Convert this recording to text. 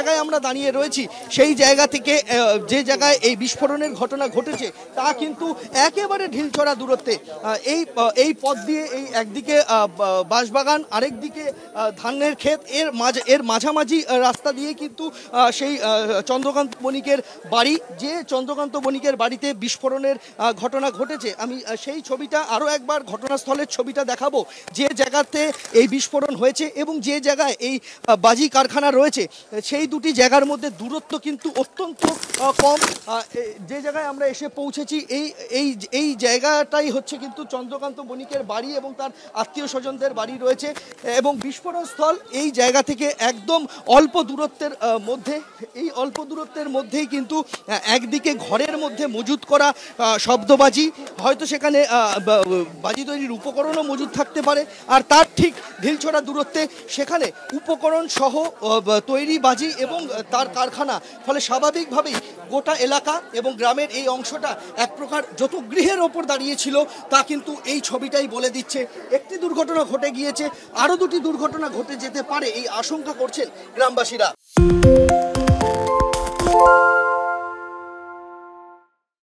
জায়গায় আমরা দাঁড়িয়ে রয়েছি সেই জায়গা থেকে যে জায়গায় এই বিস্ফোরণের ঘটনা ঘটেছে তা কিন্তু একেবারে ঢিলছড়া দূরত্বে। এই পথ দিয়ে এই একদিকে বাঁশবাগান, আরেক দিকে ধানের ক্ষেত, এর মাঝামাঝি রাস্তা দিয়ে কিন্তু সেই চন্দ্রকান্ত বণিকের বাড়ি, যে চন্দ্রকান্ত বণিকের বাড়িতে বিস্ফোরণের ঘটনা ঘটেছে। আমি সেই ছবিটা আরও একবার, ঘটনাস্থলের ছবিটা দেখাবো, যে জায়গাতে এই বিস্ফোরণ হয়েছে এবং যে জায়গায় এই বাজি কারখানা রয়েছে সেই দুটি জায়গার মধ্যে দূরত্ব কিন্তু অত্যন্ত কম। যে জায়গায় আমরা এসে পৌঁছেছি এই জায়গাটাই হচ্ছে কিন্তু চন্দ্রকান্ত বণিকের বাড়ি এবং তার আত্মীয় স্বজনদের বাড়ি রয়েছে, এবং বিস্ফোরণ স্থল এই জায়গা থেকে একদম অল্প দূরত্বের মধ্যেই কিন্তু একদিকে ঘরের মধ্যে মজুত করা শব্দবাজি, হয়তো সেখানে বাজি তৈরির উপকরণও মজুদ থাকতে পারে, আর তার ঠিক ঢিলছড়া দূরত্বে সেখানে উপকরণ সহ তৈরি বাজি এবং তার কারখানা। ফলে স্বাভাবিকভাবেই গোটা এলাকা এবং গ্রামের এই অংশটা এক প্রকার যত গৃহের ওপর দাঁড়িয়েছিল তা কিন্তু এই ছবিটাই বলে দিচ্ছে। একটি দুর্ঘটনা ঘটে গিয়েছে, আরও দুটি দুর্ঘটনা ঘটে যেতে পারে এই আশঙ্কা করছেন গ্রামবাসীরা।